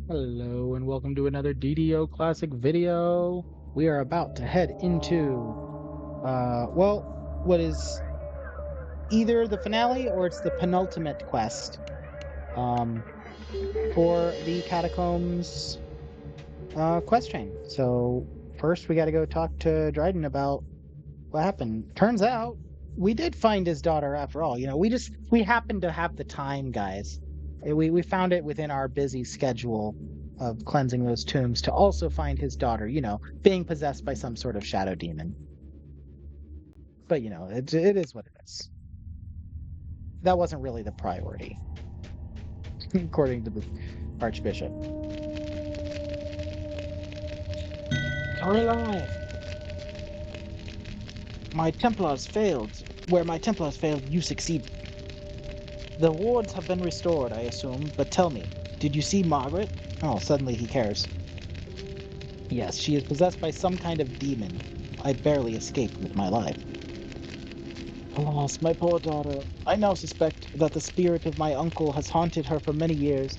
Hello and welcome to another DDO classic video. We are about to head into, what is either the finale or it's the penultimate quest, um, for the Catacombs, quest chain. So first we gotta go talk to Dryden about what happened. Turns out we did find his daughter after all. We happened to have the time, guys. We found it within our busy schedule of cleansing those tombs to also find his daughter, being possessed by some sort of shadow demon. But it is what it is. That wasn't really the priority, according to the Archbishop. You're alive. My Templars failed. Where my Templars failed, you succeeded. The wards have been restored, I assume, but tell me, did you see Margaret? Oh, suddenly he cares. Yes, she is possessed by some kind of demon. I barely escaped with my life. Alas, my poor daughter. I now suspect that the spirit of my uncle has haunted her for many years.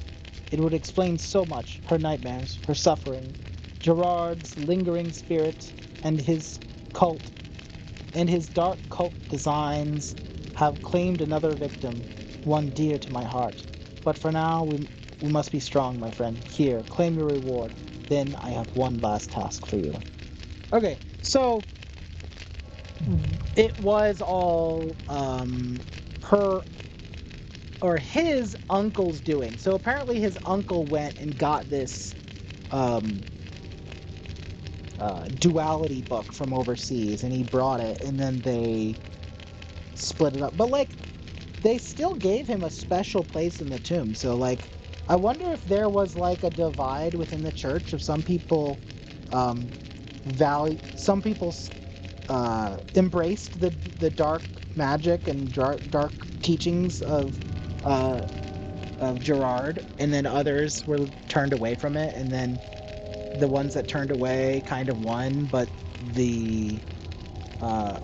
It would explain so much, her nightmares, her suffering, Gerard's lingering spirit, and his cult, and his dark cult designs have claimed another victim, one dear to my heart. But for now, we must be strong, my friend. Here, claim your reward. Then I have one last task for you. Okay, so it was all her or his uncle's doing. So apparently his uncle went and got this um duality book from overseas, and he brought it, and then they split it up. But like, they still gave him a special place in the tomb. So like, I wonder if there was like a divide within the church of some people um some people embraced the dark magic and dark teachings uh of Gerard, and then others were turned away from it, and then the ones that turned away kind of won, but the uh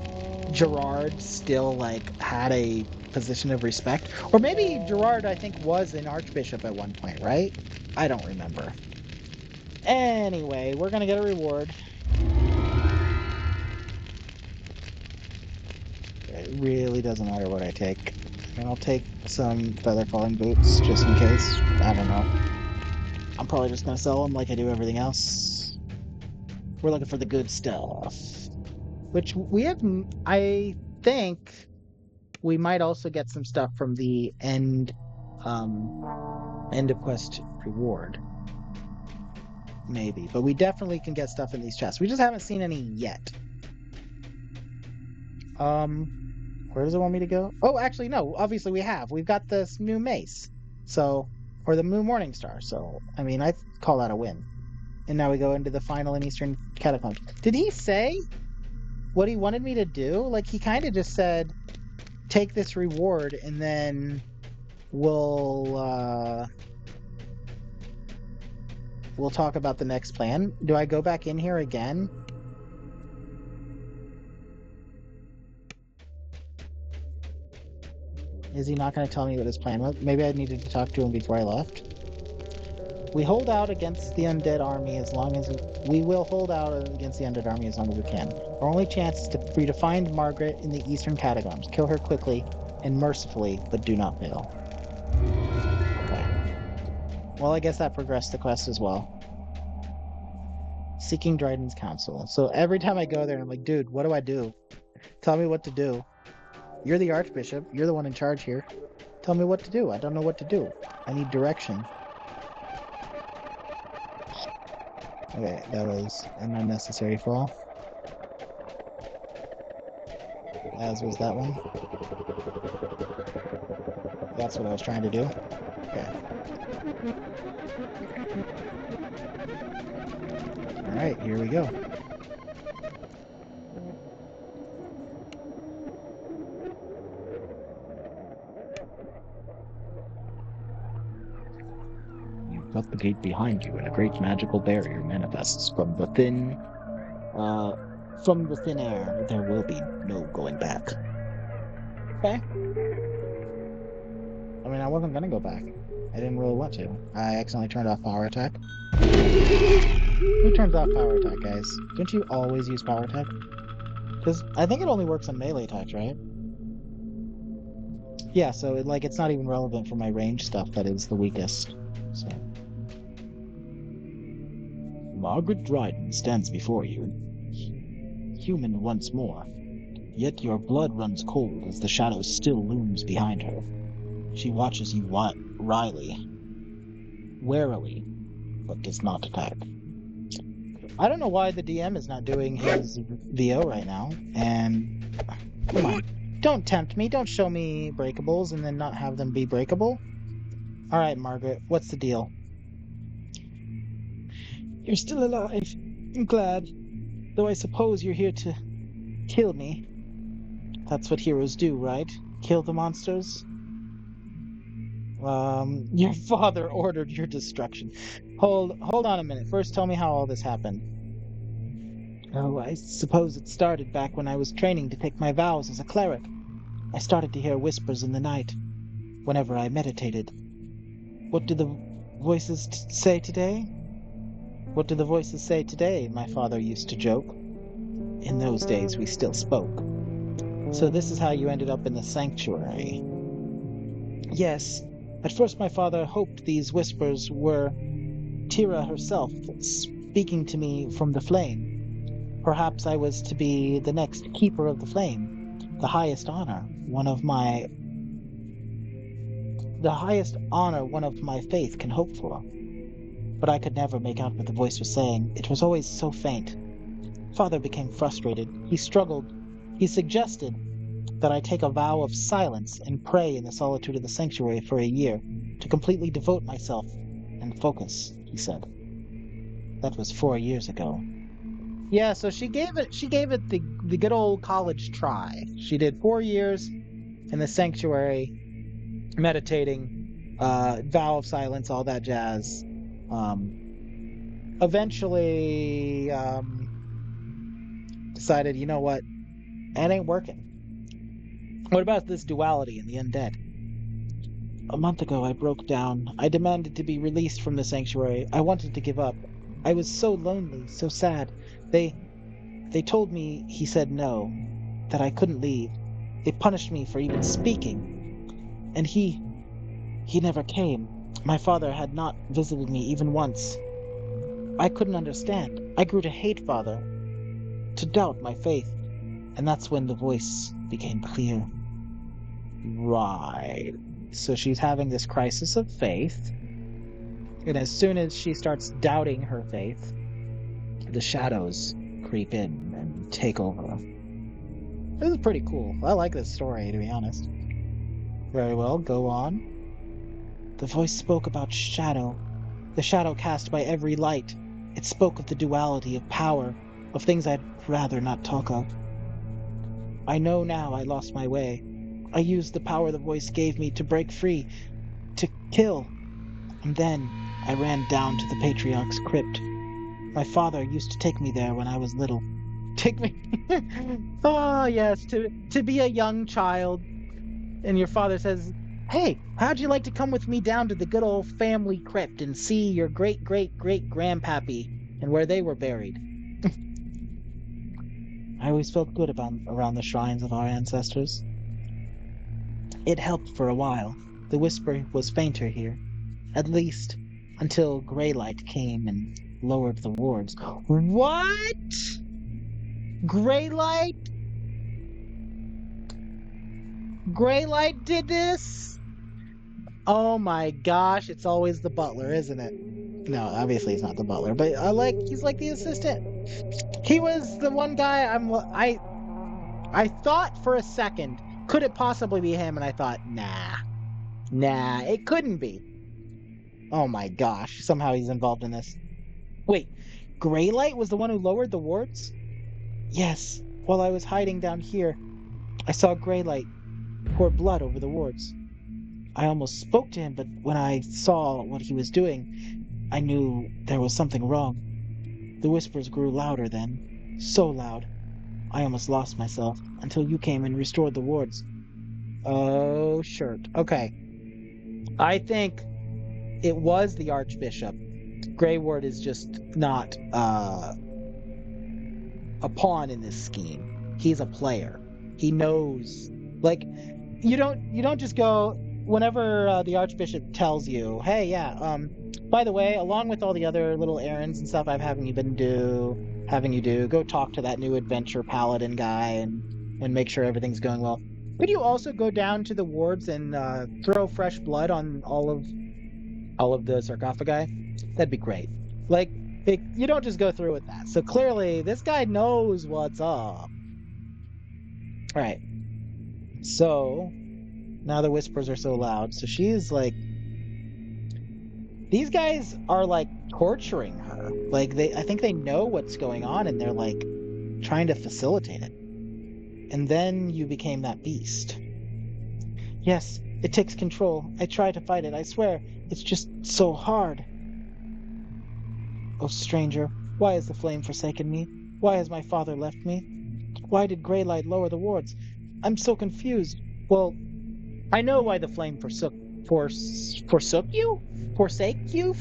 Gerard still like had a position of respect. Or maybe Gerard, I think, was an archbishop at one point, right? I don't remember. Anyway, we're gonna get a reward. It really doesn't matter what I take. And I'll take some feather falling boots just in case. I don't know. I'm probably just gonna sell them like I do everything else. We're looking for the good stuff. Which we have, I think we might also get some stuff from the end of quest reward. Maybe. But we definitely can get stuff in these chests. We just haven't seen any yet. Um, where does it want me to go? Oh, actually, no. Obviously, we have. We've got this new mace. So, or the Moon Morning Star. So, I mean, I call that a win. And now we go into the final and Eastern Catacombs. Did he say what he wanted me to do? Like, he kind of just said, take this reward and then we'll talk about the next plan. Do I go back in here again? Is he not going to tell me what his plan was? Maybe I needed to talk to him before I left. We hold out against the undead army as long as we will hold out against the undead army as long as we can. Our only chance is for you to find Margaret in the Eastern Catacombs. Kill her quickly and mercifully, but do not fail. Okay. Well, I guess that progressed the quest as well. Seeking Dryden's counsel. So every time I go there, I'm like, dude, what do I do? Tell me what to do. You're the Archbishop. You're the one in charge here. Tell me what to do. I don't know what to do. I need direction. Okay, that was an unnecessary fall. As was that one. That's what I was trying to do. Okay. Alright, here we go. You've got the gate behind you, and a great magical barrier manifests from the thin air. There will be no going back. Okay. I mean, I wasn't gonna go back. I didn't really want to. I accidentally turned off power attack. Who turns off power attack, guys? Don't you always use power attack? Because I think it only works on melee attacks, right? Yeah, so like it's not even relevant for my range stuff that is the weakest. So Margaret Dryden stands before you, human once more. Yet your blood runs cold as the shadow still looms behind her. She watches you wryly, warily, but does not attack. I don't know why the DM is not doing his VO right now. And come on, don't tempt me. Don't show me breakables and then not have them be breakable. All right, Margaret, what's the deal? You're still alive. I'm glad. Though I suppose you're here to kill me. That's what heroes do, right? Kill the monsters? Your father ordered your destruction. Hold on a minute. First, tell me how all this happened. Oh, I suppose it started back when I was training to take my vows as a cleric. I started to hear whispers in the night, whenever I meditated. What do the voices say today? What do the voices say today? My father used to joke. In those days, we still spoke. So this is how you ended up in the sanctuary. Yes, at first my father hoped these whispers were Tira herself speaking to me from the flame. Perhaps I was to be the next keeper of the flame, the highest honor one of my faith can hope for. But I could never make out what the voice was saying. It was always so faint. Father became frustrated. He struggled. He suggested that I take a vow of silence and pray in the solitude of the sanctuary for a year, to completely devote myself and focus, he said. That was 4 years ago. Yeah, so she gave it the good old college try. She did 4 years in the sanctuary, meditating, vow of silence, all that jazz. Eventually, decided, you know what, it ain't working. What about this duality and the undead? A month ago, I broke down. I demanded to be released from the sanctuary. I wanted to give up. I was so lonely, so sad. They they told me he said no, that I couldn't leave. They punished me for even speaking. And he never came. My father had not visited me even once. I couldn't understand. I grew to hate father, to doubt my faith. And that's when the voice became clear. Right. So she's having this crisis of faith. And as soon as she starts doubting her faith, the shadows creep in and take over. This is pretty cool. I like this story, to be honest. Very well, go on. The voice spoke about shadow, the shadow cast by every light. It spoke of the duality of power, of things I'd rather not talk of. I know now I lost my way. I used the power the voice gave me to break free, to kill. And then I ran down to the patriarch's crypt. My father used to take me there when I was little. Take me. Oh, yes, to be a young child. And your father says, "Hey, how'd you like to come with me down to the good old family crypt and see your great great great grandpappy and where they were buried?" I always felt good about around the shrines of our ancestors. It helped for a while. The whisper was fainter here, at least until Greylight came and lowered the wards. What? Greylight? Greylight did this? Oh my gosh, it's always the butler, isn't it? No, obviously he's not the butler, but he's like the assistant. He was the one guy I thought for a second, could it possibly be him? And I thought, nah, it couldn't be. Oh my gosh, somehow he's involved in this. Wait, Greylight was the one who lowered the wards? Yes, while I was hiding down here, I saw Greylight pour blood over the wards. I almost spoke to him, but when I saw what he was doing, I knew there was something wrong. The whispers grew louder then, so loud. I almost lost myself until you came and restored the wards. Oh, shirt. Okay. I think it was the Archbishop. Grey Ward is just not a pawn in this scheme. He's a player. He knows. Like, you don't just go whenever the Archbishop tells you, hey, yeah, by the way, along with all the other little errands and stuff I'm having you do, go talk to that new adventure paladin guy and make sure everything's going well. Could you also go down to the wards and throw fresh blood on all of the sarcophagi? That'd be great. Like, you don't just go through with that. So clearly, this guy knows what's up. All right. So now the whispers are so loud. So she's like, these guys are like torturing her. Like I think they know what's going on and they're like trying to facilitate it. And then you became that beast. Yes, it takes control. I try to fight it. I swear, it's just so hard. Oh, stranger, why has the flame forsaken me? Why has my father left me? Why did Greylight lower the wards? I'm so confused. Well, I know why the flame forsook you? Forsake you?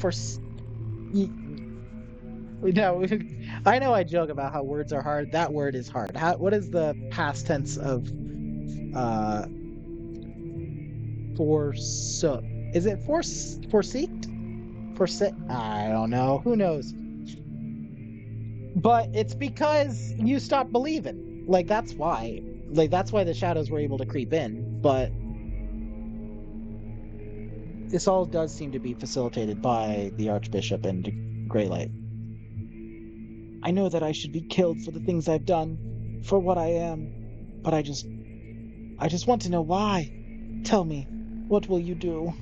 No, I know I joke about how words are hard. That word is hard. What is the past tense of forsook? Is it forseeked? I don't know. Who knows? But it's because you stopped believing. Like, that's why. Like, that's why the shadows were able to creep in. But this all does seem to be facilitated by the Archbishop and Greylight. I know that I should be killed for the things I've done, for what I am, but I just want to know why. Tell me, what will you do?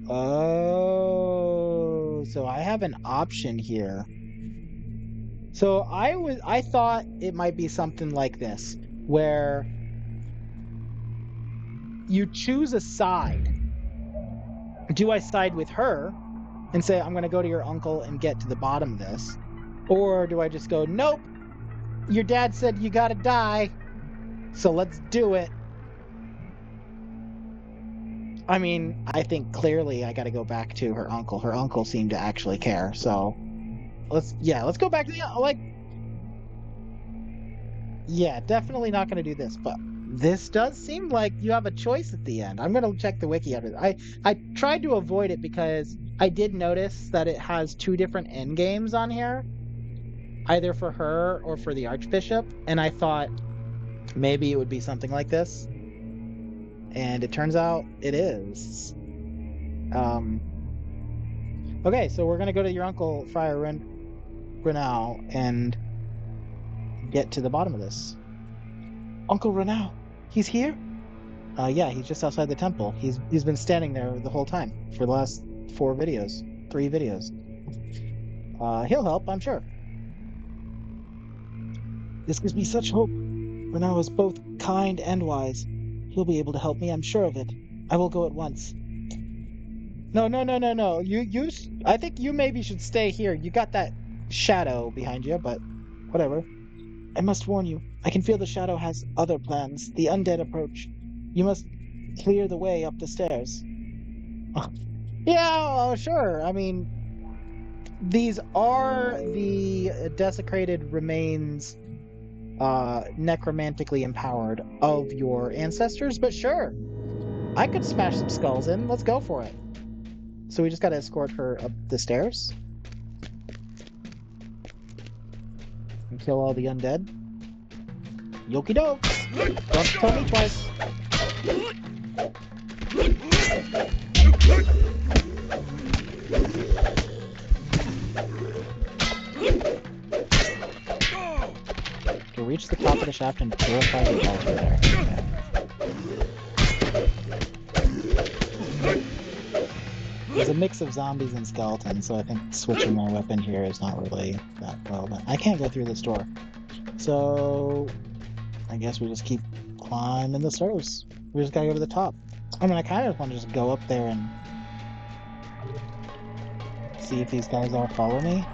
Oh, so I have an option here. So I thought it might be something like this, where you choose a side. Do I side with her and say, I'm going to go to your uncle and get to the bottom of this? Or do I just go, nope, your dad said you got to die, so let's do it? I mean, I think clearly I got to go back to her uncle. Her uncle seemed to actually care, so let's go back to yeah, definitely not going to do this, but this does seem like you have a choice at the end. I'm going to check the wiki out of it. I tried to avoid it because I did notice that it has two different end games on here, either for her or for the Archbishop, and I thought maybe it would be something like this. And it turns out it is. Okay, so we're going to go to your uncle, Friar Renau, and get to the bottom of this. Uncle Renau, he's here? Yeah, he's just outside the temple. He's been standing there the whole time for the last 3 videos. He'll help, I'm sure. This gives me such hope. Renau is both kind and wise. He'll be able to help me, I'm sure of it. I will go at once. No. I think you maybe should stay here. You got that shadow behind you, but whatever. I must warn you, I can feel the shadow has other plans. The undead approach. You must clear the way up the stairs. Yeah, sure. I mean, these are the desecrated remains, necromantically empowered of your ancestors, but sure. I could smash some skulls in. Let's go for it. So we just gotta escort her up the stairs. And kill all the undead. Yoki doke! Don't tell me twice. To reach the top of the shaft and purify the altar there. There's a mix of zombies and skeletons, so I think switching my weapon here is not really that relevant. I can't go through this door. So I guess we just keep climbing the stairs. We just gotta go to the top. I mean, I kind of want to just go up there and see if these guys all follow me.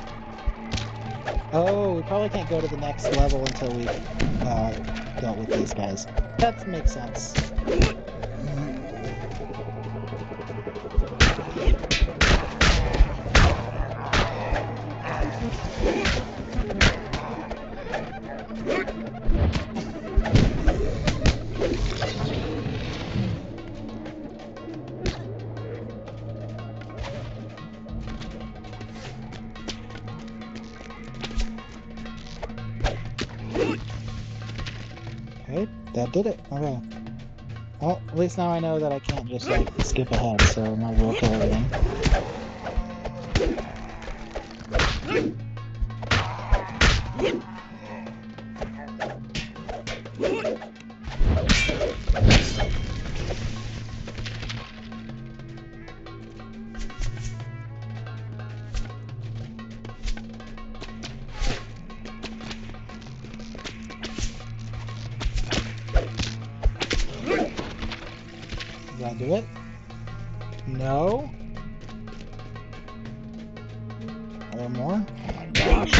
Oh, we probably can't go to the next level until we've dealt with these guys. That makes sense. That did it. Okay. Well, at least now I know that I can't just, like, skip ahead, so might as well kill everything. Does that do it? No? Are there more? Oh my gosh.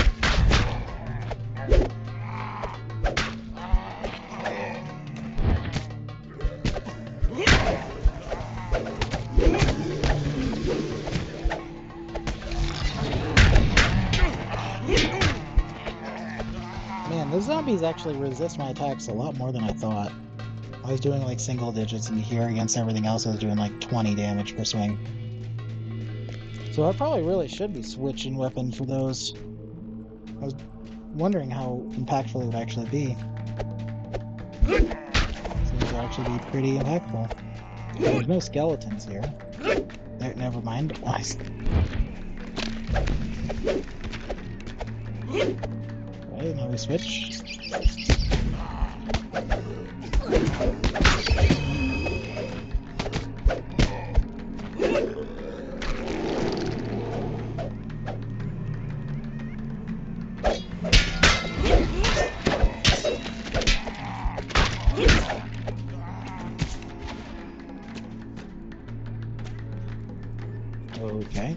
Man, the zombies actually resist my attacks a lot more than I thought. I was doing like single digits, and here against everything else I was doing like 20 damage per swing. So I probably really should be switching weapon for those. I was wondering how impactful it would actually be. Seems to actually be pretty impactful. There's no skeletons here. Never mind. Okay, now we switch. Okay,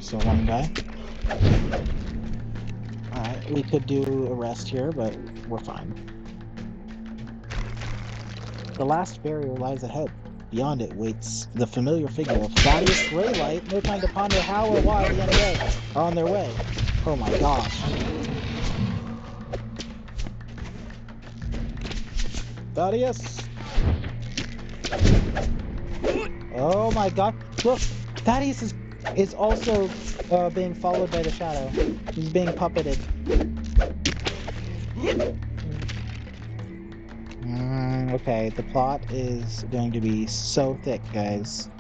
so one guy. Alright, we could do a rest here, but we're fine. The last barrier lies ahead. Beyond it waits the familiar figure of Thaddeus Greylight. No time to ponder how or why the undead are on their way. Oh my gosh. Thaddeus! Oh my god. Look! Thaddeus is also being followed by the shadow. He's being puppeted. Okay, the plot is going to be so thick, guys.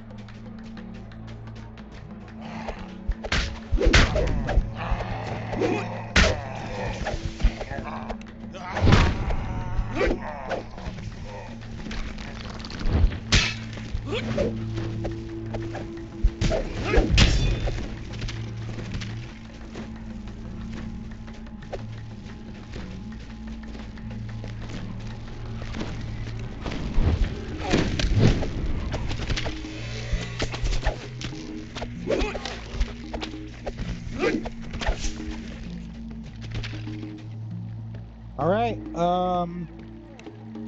Alright,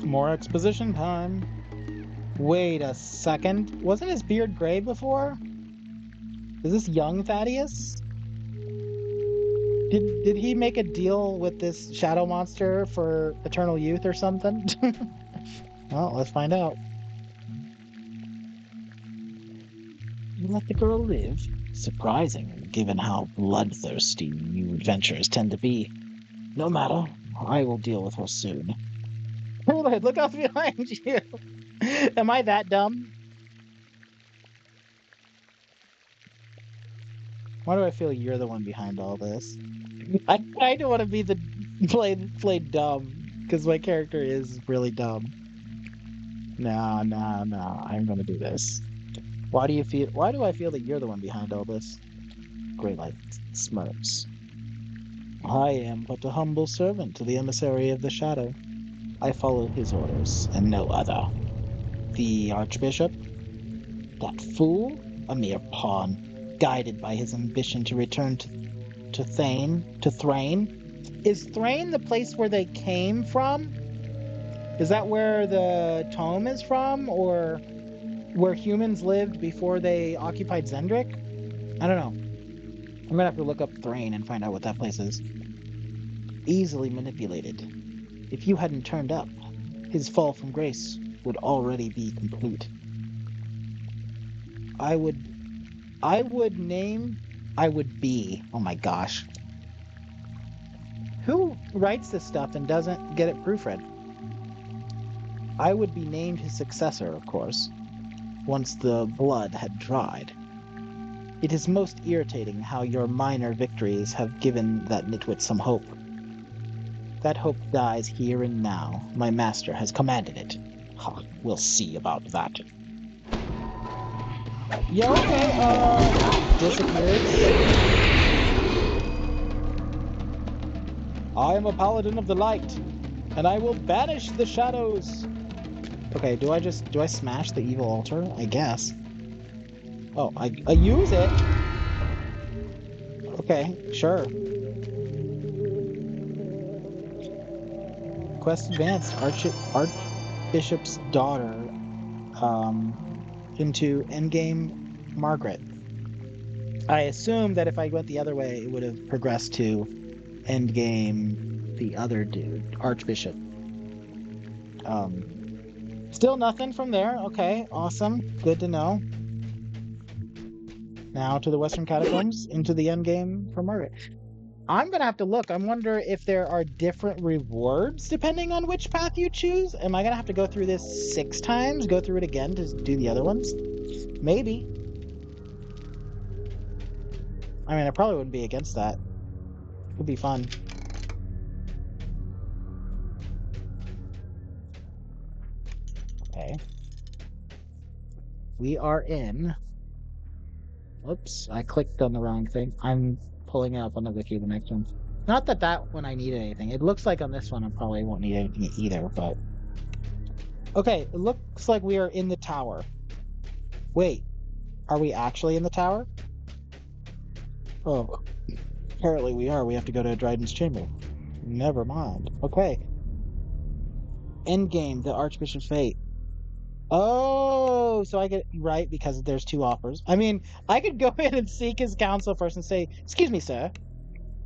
more exposition time. Wait a second. Wasn't his beard gray before? Is this young Thaddeus? Did he make a deal with this shadow monster for eternal youth or something? Well, let's find out. You let the girl live? Surprising, given how bloodthirsty you adventurers tend to be. No matter, I will deal with her soon. Hold on, look out behind you! Am I that dumb? Why do I feel you're the one behind all this? I kind of want to be the played dumb because my character is really dumb. No, no, no. I'm gonna do this. Why do you feel? Why do I feel that you're the one behind all this? Greylight smirks. I am but a humble servant to the emissary of the shadow. I follow his orders and no other. The Archbishop? That fool? A mere pawn, guided by his ambition to return to Thrain. Is Thrain the place where they came from? Is that where the tome is from, or where humans lived before they occupied Zendrik? I don't know. I'm gonna have to look up Thrain and find out what that place is. Easily manipulated. If you hadn't turned up, his fall from grace would already be complete. I would be. Oh my gosh. Who writes this stuff and doesn't get it proofread? I would be named his successor, of course, once the blood had dried. It is most irritating how your minor victories have given that nitwit some hope. That hope dies here and now. My master has commanded it. Ha, we'll see about that. Yeah, okay, disappears. I am a paladin of the light, and I will banish the shadows. Okay, do I smash the evil altar? I guess. Oh, I use it. Okay, sure. Quest advanced. Archbishop's daughter into Endgame Margaret. I assume that if I went the other way, it would have progressed to Endgame the other dude, Archbishop. Still nothing from there. Okay, awesome. Good to know. Now to the Western Catacombs, into the Endgame for Margaret. I'm gonna have to look. I wonder if there are different rewards depending on which path you choose. Am I gonna have to go through this 6 times? Go through it again to do the other ones? Maybe. I mean, I probably wouldn't be against that. It would be fun. Okay. We are in. Oops, I clicked on the wrong thing. I'm pulling up on the wiki the next one. Not that one I need anything. It looks like on this one I probably won't need anything either, but... Okay, it looks like we are in the tower. Wait, are we actually in the tower? Oh, apparently we are. We have to go to Dryden's chamber. Never mind. Okay. Endgame, the Archbishop's fate. Oh, so I get right because there's 2 offers. I mean, I could go in and seek his counsel first and say, "Excuse me, sir.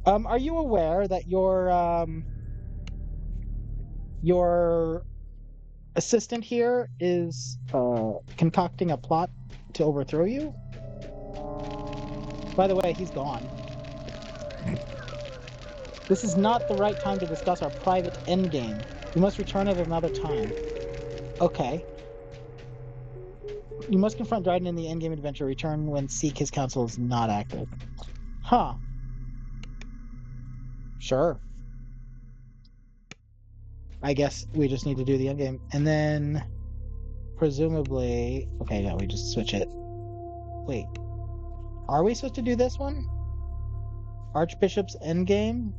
Are you aware that your assistant here is concocting a plot to overthrow you? By the way, he's gone. This is not the right time to discuss our private endgame. We must return at another time." Okay. You must confront Dryden in the endgame adventure. Return when seek his counsel is not active. Huh. Sure. I guess we just need to do the endgame. And then, presumably... Okay, yeah, we just switch it. Wait. Are we supposed to do this one? Archbishop's endgame?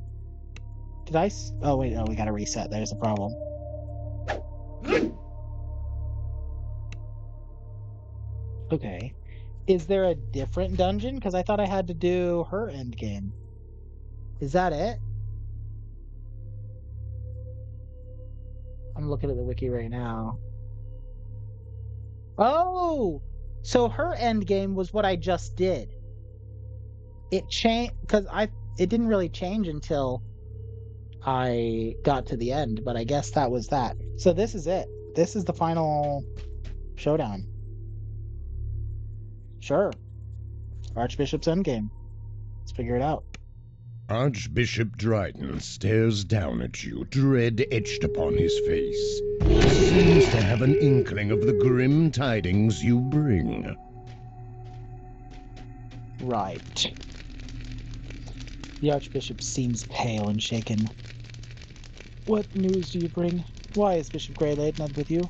Did I... Oh, wait, no, we gotta reset. There's a problem. Okay. Is there a different dungeon? Because I thought I had to do her endgame. Is that it? I'm looking at the wiki right now. Oh! So her endgame was what I just did. It changed... Because it didn't really change until I got to the end, but I guess that was that. So this is it. This is the final showdown. Sure. Archbishop's endgame. Let's figure it out. Archbishop Dryden stares down at you, dread etched upon his face. He seems to have an inkling of the grim tidings you bring. Right. The Archbishop seems pale and shaken. What news do you bring? Why is Bishop Greylight not with you?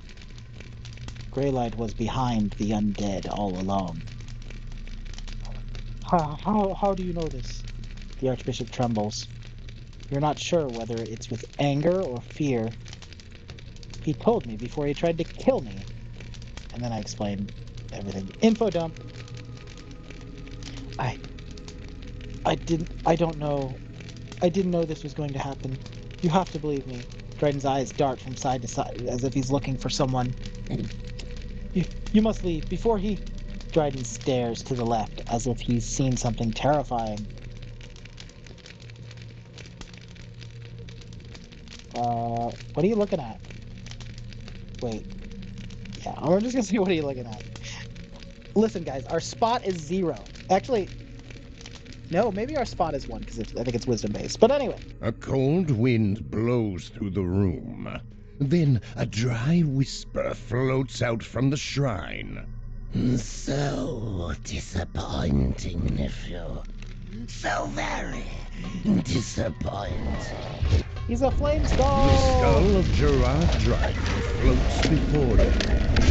Greylight was behind the undead all along. How do you know this? The Archbishop trembles. You're not sure whether it's with anger or fear. He told me before he tried to kill me. And then I explained everything. Info dump. I don't know. I didn't know this was going to happen. You have to believe me. Dryden's eyes dart from side to side as if he's looking for someone. You must leave before he... Dryden stares to the left as if he's seen something terrifying. What are you looking at? Wait. Yeah, I'm just gonna say, what are you looking at? Listen, guys, our spot is 0. Actually, No, maybe our spot is 1 because I think it's wisdom based. But anyway. A cold wind blows through the room. Then a dry whisper floats out from the shrine. So disappointing, nephew. So very disappointing. He's a flame skull! The skull of Gerard Dryden floats before you.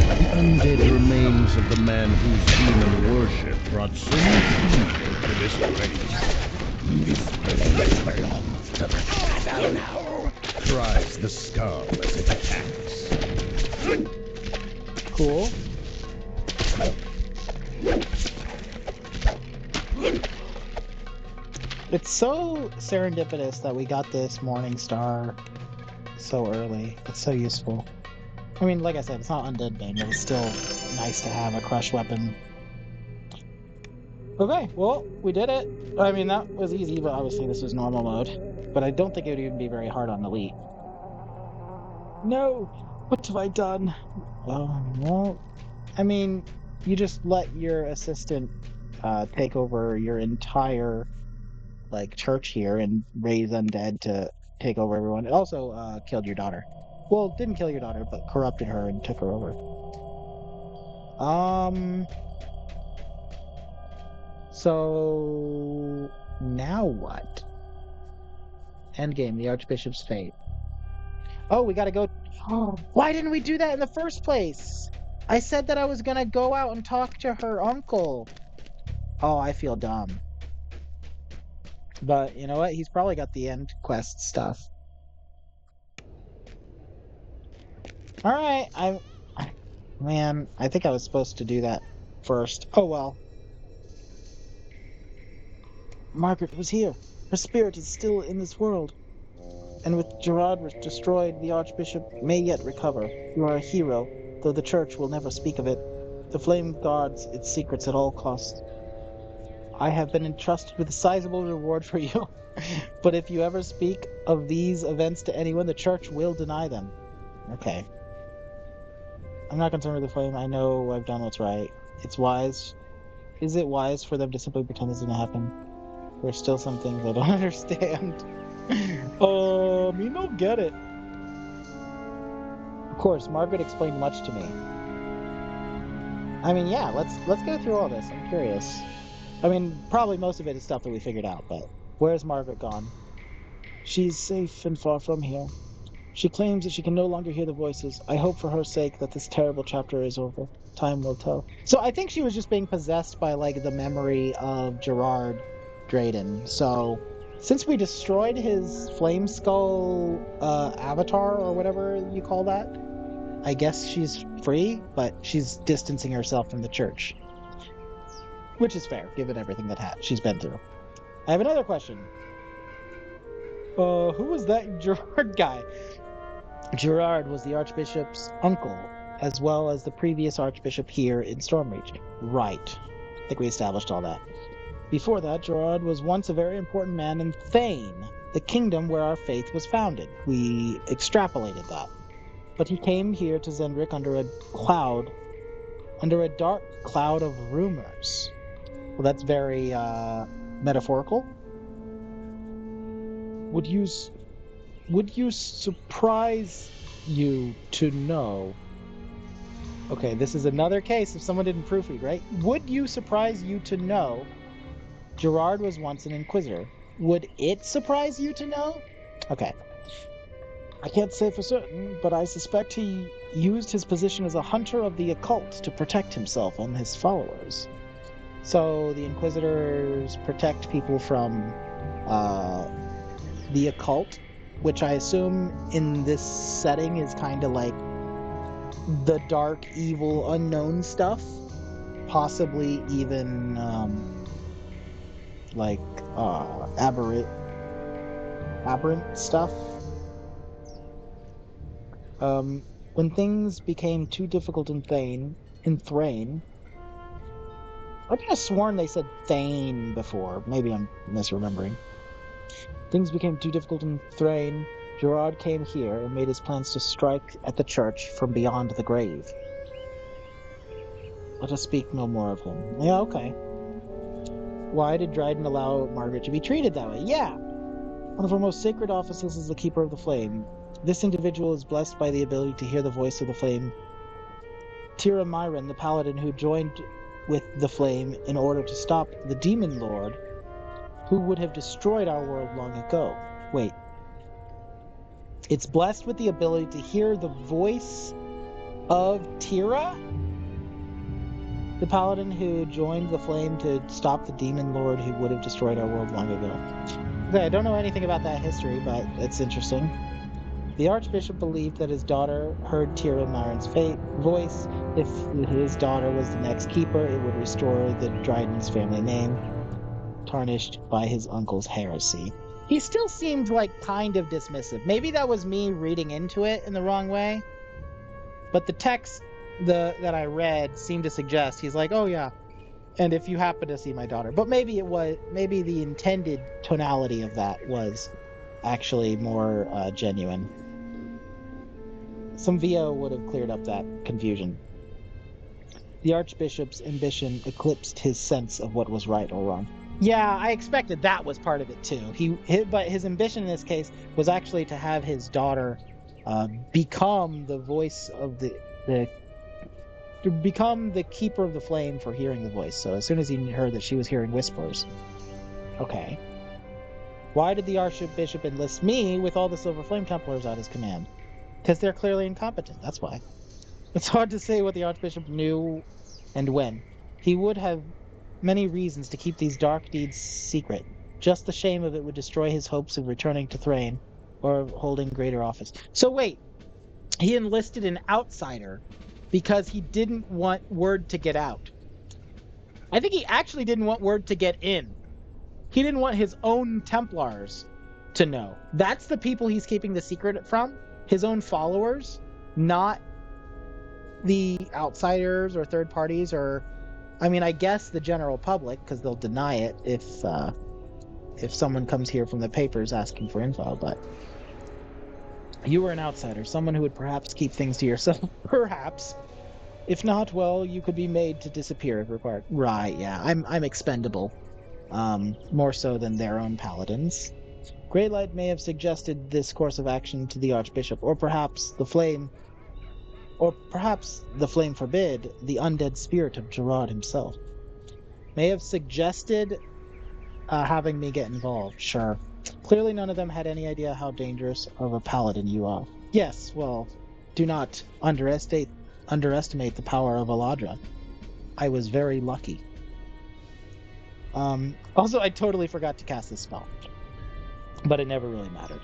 The undead remains of the man whose demon worship brought so much evil to this place. This place belongs to the shadow now, cries the skull as it attacks. Cool. It's so serendipitous that we got this morning star so early. It's so useful. I mean, like I said, it's not Undead Bane, but it's still nice to have a crush weapon. Okay, well, we did it. I mean, that was easy, but obviously this was normal mode. But I don't think it would even be very hard on Elite. No! What have I done? Well, I mean, you just let your assistant take over your entire church here and raise undead to take over everyone. It also killed your daughter. Well, didn't kill your daughter, but corrupted her and took her over. So now what? Endgame, the Archbishop's fate. Oh, we gotta go. Why didn't we do that in the first place? I said that I was gonna go out and talk to her uncle. Oh, I feel dumb. But you know what? He's probably got the end quest stuff. Alright, man, I think I was supposed to do that first. Oh well. Margaret was here. Her spirit is still in this world. And with Gerard destroyed, the Archbishop may yet recover. You are a hero, though the Church will never speak of it. The Flame guards its secrets at all costs. I have been entrusted with a sizable reward for you. But if you ever speak of these events to anyone, the Church will deny them. Okay. I'm not concerned with the Flame. I know I've done what's right. It's wise. Is it wise for them to simply pretend this didn't happen? There's still some things I don't understand. Me no get it. Of course, Margaret explained much to me. I mean, yeah, let's go through all this. I'm curious. I mean, probably most of it is stuff that we figured out, but where's Margaret gone? She's safe and far from here. She claims that she can no longer hear the voices. I hope for her sake that this terrible chapter is over. Time will tell. So I think she was just being possessed by, the memory of Gerard Drayden. So, since we destroyed his Flame Skull avatar, or whatever you call that, I guess she's free, but she's distancing herself from the church. Which is fair, given everything that she's been through. I have another question. Who was that Gerard guy? Gerard was the Archbishop's uncle, as well as the previous Archbishop here in Stormreach. Right. I think we established all that. Before that, Gerard was once a very important man in Thane, the kingdom where our faith was founded. We extrapolated that. But he came here to Zendrick under a dark cloud of rumors. Well, that's very, metaphorical. Would you surprise you to know? Okay, this is another case if someone didn't proofread, right? Would you surprise you to know Gerard was once an Inquisitor? Would it surprise you to know? Okay. I can't say for certain, but I suspect he used his position as a hunter of the occult to protect himself and his followers. So the Inquisitors protect people from the occult, which I assume in this setting is kind of like the dark, evil, unknown stuff. Possibly even aberrant stuff. When things became too difficult in Thrain, I could have sworn they said Thane before. Maybe I'm misremembering. Things became too difficult in Thrain. Gerard came here and made his plans to strike at the church from beyond the grave. Let us speak no more of him. Yeah, okay. Why did Dryden allow Margaret to be treated that way? Yeah. One of her most sacred offices is the Keeper of the Flame. This individual is blessed by the ability to hear the voice of the flame. Tira Myron, the paladin who joined with the flame in order to stop the demon lord who would have destroyed our world long ago. Wait. It's blessed with the ability to hear the voice of Tira? The paladin who joined the flame to stop the demon lord who would have destroyed our world long ago. Okay, I don't know anything about that history, but it's interesting. The Archbishop believed that his daughter heard Tira Myron's voice. If his daughter was the next keeper, it would restore the Dryden's family name, tarnished by his uncle's heresy. He still seemed like kind of dismissive. Maybe that was me reading into it in the wrong way, but the text that I read seemed to suggest he's like, oh yeah, and if you happen to see my daughter. But maybe the intended tonality of that was actually more genuine. Some VO would have cleared up that confusion. The Archbishop's ambition eclipsed his sense of what was right or wrong. Yeah, I expected that was part of it too. But his ambition in this case was actually to have his daughter become the voice of to become the keeper of the flame for hearing the voice. So as soon as he heard that she was hearing whispers, okay. Why did the Archbishop enlist me with all the Silver Flame Templars at his command? Because they're clearly incompetent. That's why. It's hard to say what the Archbishop knew and when. He would have many reasons to keep these dark deeds secret. Just the shame of it would destroy his hopes of returning to Thrain or of holding greater office. So wait, he enlisted an outsider because he didn't want word to get out. I think he actually didn't want word to get in. He didn't want his own Templars to know. That's the people he's keeping the secret from, his own followers, not the outsiders or third parties, or I mean, I guess the general public, because they'll deny it if someone comes here from the papers asking for info. But you were an outsider, someone who would perhaps keep things to yourself. Perhaps. If not, well, you could be made to disappear if required. Right, yeah. I'm expendable. More so than their own paladins. Greylight may have suggested this course of action to the Archbishop, or perhaps the flame forbid the undead spirit of Gerard himself. May have suggested having me get involved, sure. Clearly none of them had any idea how dangerous of a paladin you are. Yes, well, do not underestimate the power of Aladra. I was very lucky. Also, I totally forgot to cast this spell, but it never really mattered.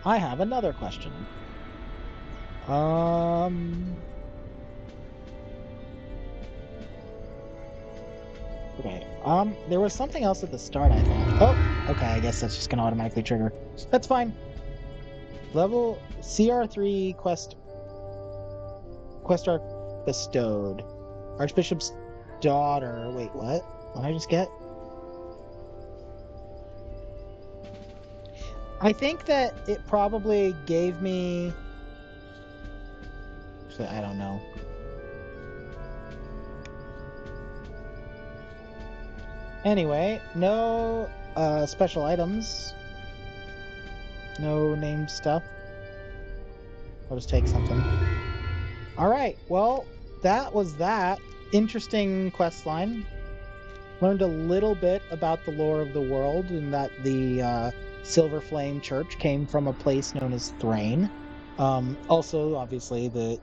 I have another question. Okay. There was something else at the start, I thought. Oh, okay, I guess that's just gonna automatically trigger. That's fine. Level CR3 quest arc bestowed. Archbishop's daughter. Wait, what? What did I just get? I think that it probably gave me... I don't know. Anyway, no special items. No named stuff. I'll just take something. Alright, well, that was that. Interesting quest line. Learned a little bit about the lore of the world and that the Silver Flame Church came from a place known as Thrain. Also, obviously, the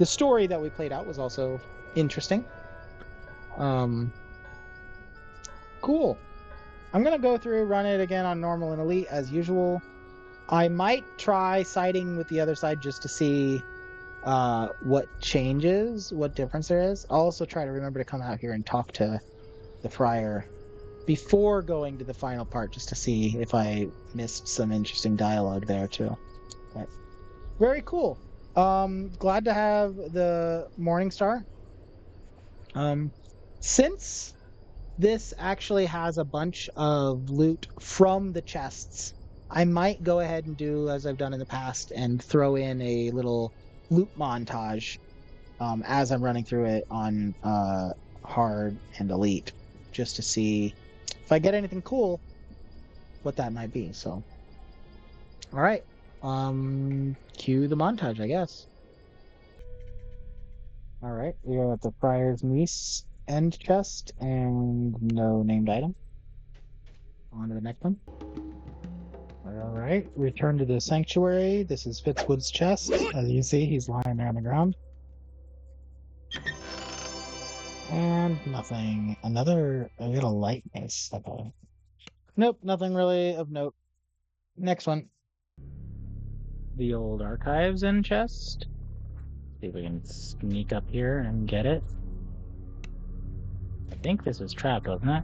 story that we played out was also interesting. Cool. I'm going to go through, run it again on normal and elite as usual. I might try siding with the other side just to see what changes, what difference there is. I'll also try to remember to come out here and talk to the friar before going to the final part just to see if I missed some interesting dialogue there too. But very cool. Glad to have the Morningstar. Since this actually has a bunch of loot from the chests, I might go ahead and do as I've done in the past and throw in a little loot montage as I'm running through it on hard and elite, just to see if I get anything cool, what that might be. So, all right, cue the montage, I guess. All right, we are at the Friar's Niece end chest and no named item. On to the next one. All right, return to the sanctuary. This is Fitzwood's chest. As you see, he's lying there on the ground. And nothing. I got a light mace. Okay. Nope, nothing really of note. Next one. The old archives in chest. See if we can sneak up here and get it. I think this is trapped, wasn't it?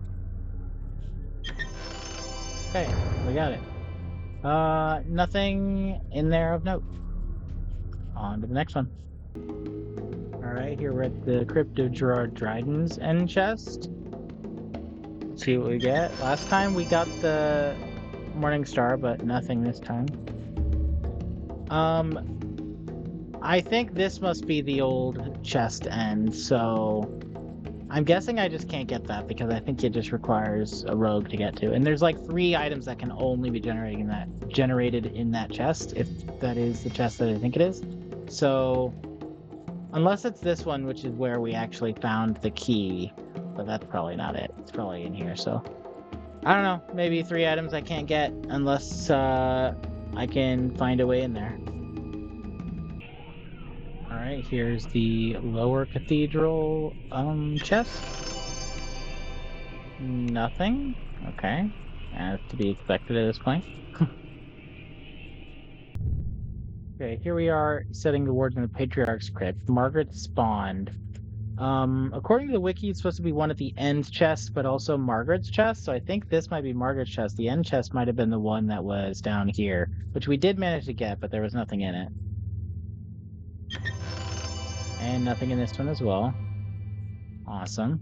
Okay, we got it. Nothing in there of note. On to the next one. Alright, here we're at the Crypt of Gerard Dryden's end chest. Let's see what we get. Last time we got the Morning Star, but nothing this time. I think this must be the old chest end, so I'm guessing I just can't get that because I think it just requires a rogue to get to. And there's like 3 items that can only be generated in that chest, if that is the chest that I think it is. So unless it's this one, which is where we actually found the key, but that's probably not it. It's probably in here, so I don't know. Maybe 3 items I can't get unless I can find a way in there. Alright, here's the lower cathedral chest. Nothing. Okay. As to be expected at this point. Okay, here we are setting the wards in the Patriarch's Crypt. Margaret spawned. According to the wiki, it's supposed to be one at the end chest, but also Margaret's chest. So I think this might be Margaret's chest. The end chest might have been the one that was down here, which we did manage to get, but there was nothing in it. And nothing in this one as well. Awesome.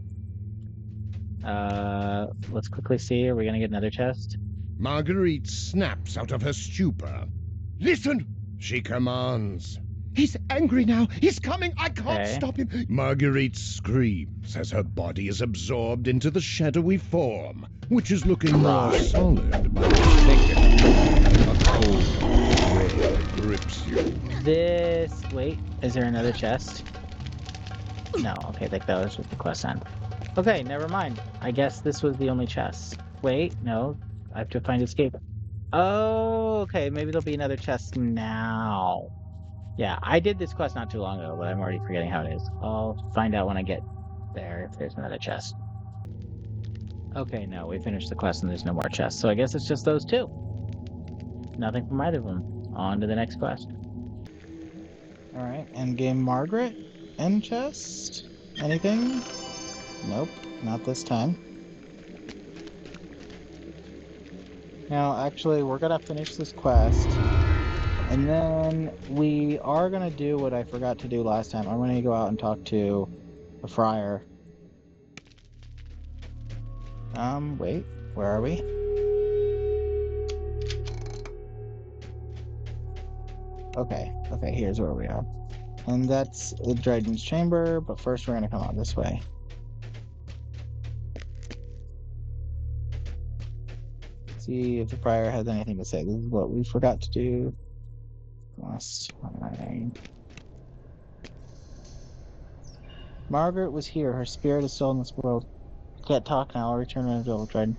Let's quickly see. Are we gonna get another chest? Marguerite snaps out of her stupor. Listen, she commands. He's angry now. He's coming. I can't stop him. Marguerite screams as her body is absorbed into the shadowy form, which is looking more solid by the second. A cold dread grips you. Wait, is there another chest? No, okay, I think that was just the quest end. Okay, never mind. I guess this was the only chest. Wait, no, I have to find escape. Oh, okay, maybe there'll be another chest now. Yeah, I did this quest not too long ago, but I'm already forgetting how it is. I'll find out when I get there if there's another chest. Okay, no, we finished the quest and there's no more chests, so I guess it's just those 2. Nothing from either of them. On to the next quest. Alright, endgame Margaret. End chest? Anything? Nope, not this time. Now, actually, we're gonna finish this quest. And then we are gonna do what I forgot to do last time. I'm gonna go out and talk to the friar. Wait, where are we? Okay, here's where we are. And that's Dryden's chamber, but first we're gonna come out this way. See if the friar has anything to say. This is what we forgot to do last time. Margaret was here. Her spirit is still in this world. Can't talk now. I'll return to the Dryden.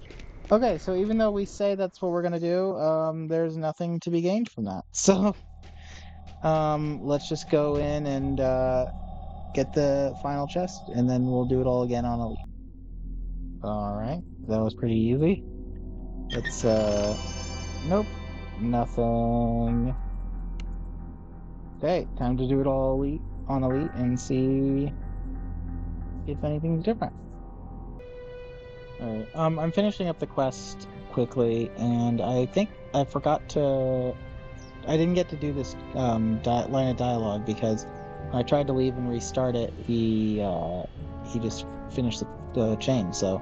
Okay, so even though we say that's what we're gonna do, there's nothing to be gained from that. So, let's just go in and get the final chest, and then we'll do it all again on Elite. Alright, that was pretty easy. Let's, nope, nothing. Okay, time to do it all on Elite and see if anything's different. Alright, I'm finishing up the quest quickly, and I think I forgot to... I didn't get to do this line of dialogue because when I tried to leave and restart it, he just finished the chain, so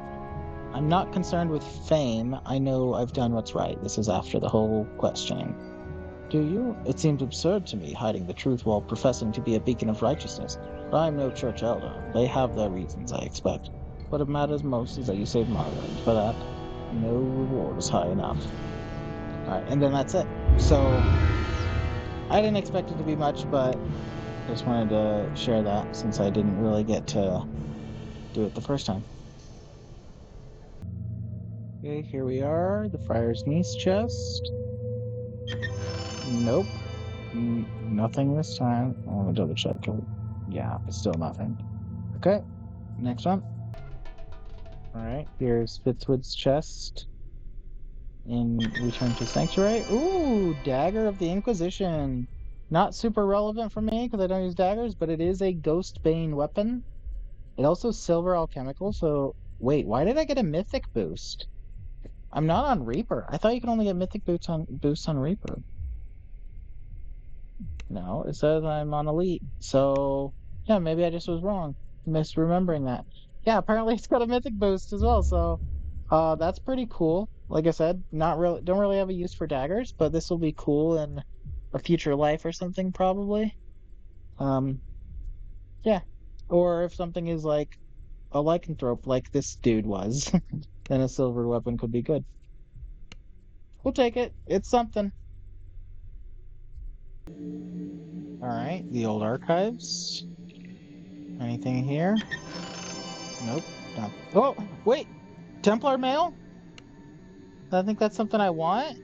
I'm not concerned with fame. I know I've done what's right. This is after the whole questioning. Do you? It seems absurd to me, hiding the truth while professing to be a beacon of righteousness. But I am no church elder. They have their reasons, I expect. What it matters most is that you saved Margaret. For that, no reward is high enough. Alright, and then that's it. So, I didn't expect it to be much, but just wanted to share that since I didn't really get to do it the first time. Okay, here we are. The Friar's Niece chest. Nope. Nothing this time. I'm gonna double check. Yeah, it's still nothing. Okay, next one. Alright, here's Fitzwood's chest. In Return to Sanctuary. Ooh, Dagger of the Inquisition. Not super relevant for me because I don't use daggers, but it is a Ghostbane weapon. It also silver alchemical, so wait, why did I get a mythic boost? I'm not on Reaper. I thought you could only get mythic boosts on Reaper. No, it says I'm on Elite. So yeah, maybe I just was wrong. Misremembering that. Yeah, apparently it's got a mythic boost as well, so that's pretty cool. Like I said, not really don't really have a use for daggers, but this will be cool in a future life or something probably. Um yeah. Or if something is like a lycanthrope like this dude was, then a silver weapon could be good. We'll take it. It's something. All right, the old archives. Anything here? Nope. Not. Oh, wait. Templar mail? I think that's something I want.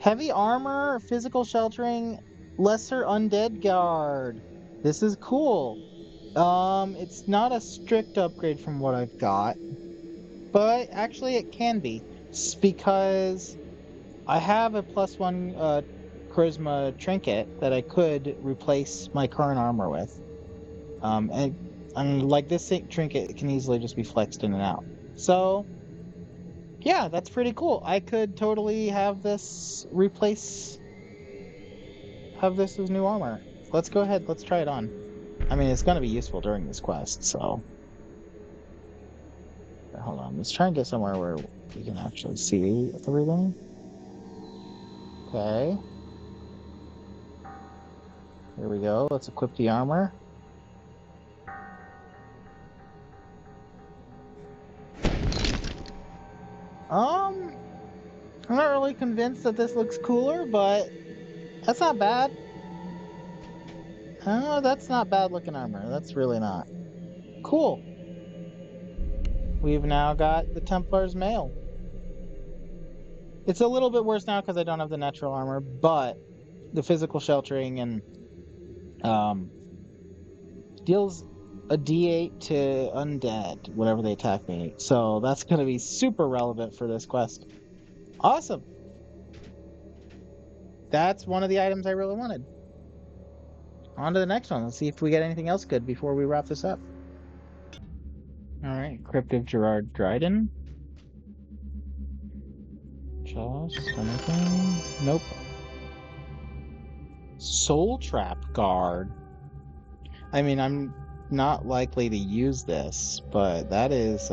Heavy armor, physical sheltering, lesser undead guard. This is cool. It's not a strict upgrade from what I've got, but actually it can be because I have a +1 charisma trinket that I could replace my current armor with. And like this trinket can easily just be flexed in and out. So yeah, that's pretty cool. I could totally have this have this as new armor. Let's go ahead, let's try it on. I mean, it's gonna be useful during this quest, so hold on, let's try and get somewhere where we can actually see everything. Okay, here we go. Let's equip the armor. Um, I'm not really convinced that this looks cooler, but that's not bad. That's not bad looking armor. That's really not. Cool. We've now got the Templar's mail. It's a little bit worse now because I don't have the natural armor, but the physical sheltering and um deals a D8 to undead whenever they attack me. So that's gonna be super relevant for this quest. Awesome. That's one of the items I really wanted. On to the next one. Let's see if we get anything else good before we wrap this up. Alright, Crypt of Gerard Dryden. Just anything? Nope. Soul Trap Guard. I mean, I'm not likely to use this, but that's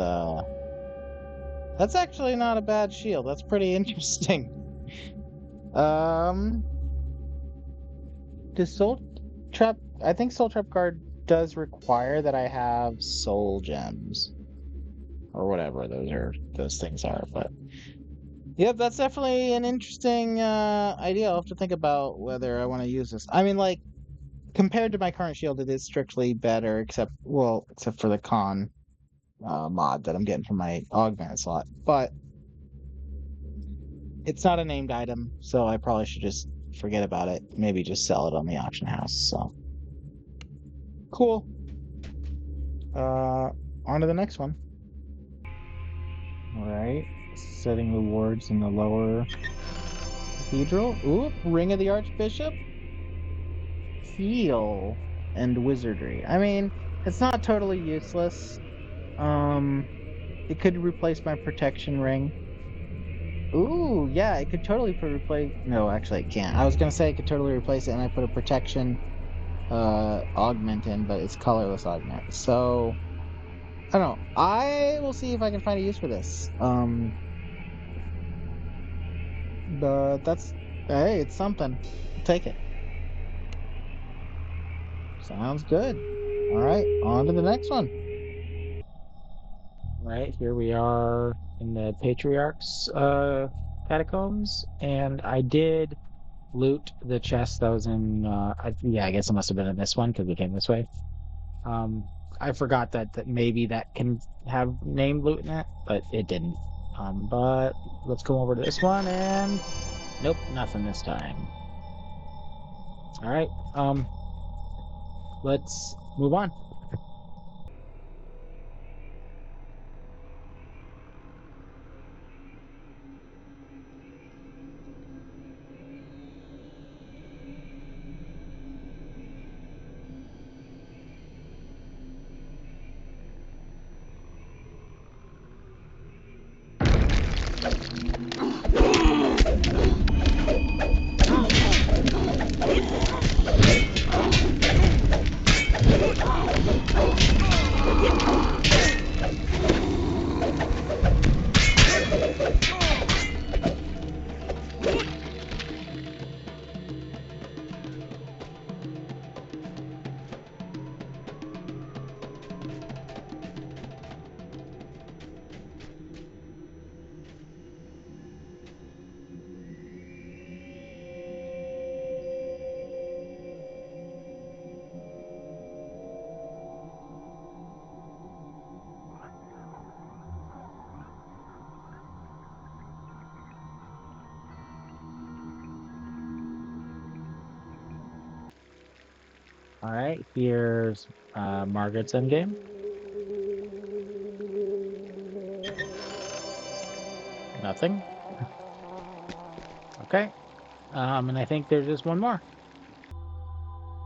actually not a bad shield. That's pretty interesting. Um does Soul Trap I think Soul Trap Guard does require that I have soul gems or whatever those things are, but yep, that's definitely an interesting idea. I'll have to think about whether I want to use this. I mean, like compared to my current shield, it is strictly better, except for the con mod that I'm getting from my augmented slot. But it's not a named item, so I probably should just forget about it. Maybe just sell it on the auction house. So cool. On to the next one. All right, setting the wards in the lower cathedral. Ooh, Ring of the Archbishop. Heal and wizardry. I mean, it's not totally useless. Um, it could replace my protection ring. Ooh, yeah, it could totally replace. No, actually, it can't. I was gonna say it could totally replace it, and I put a protection augment in, but it's colorless augment. So I don't know. I will see if I can find a use for this. But that's hey, it's something. I'll take it. Sounds good. All right, on to the next one. Right, here we are in the Patriarch's catacombs, and I did loot the chest that was in yeah, I guess it must have been in this one because we came this way. Um I forgot that maybe that can have named loot in it, but it didn't. But let's go over to this one and nope, nothing this time. All right. Let's move on. All right, here's Margaret's Endgame. Nothing. Okay. And I think there's just one more.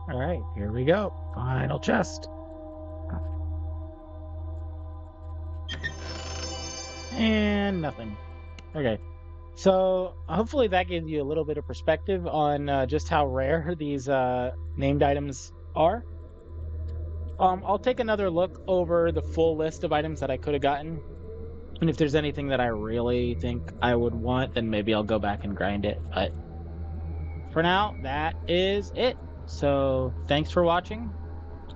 All right, here we go. Final chest. And nothing. Okay. So hopefully that gives you a little bit of perspective on just how rare these named items are. I'll take another look over the full list of items that I could have gotten. And if there's anything that I really think I would want, then maybe I'll go back and grind it. But for now, that is it. So thanks for watching.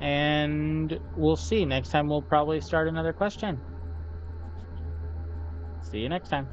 And we'll see. Next time we'll probably start another question. See you next time.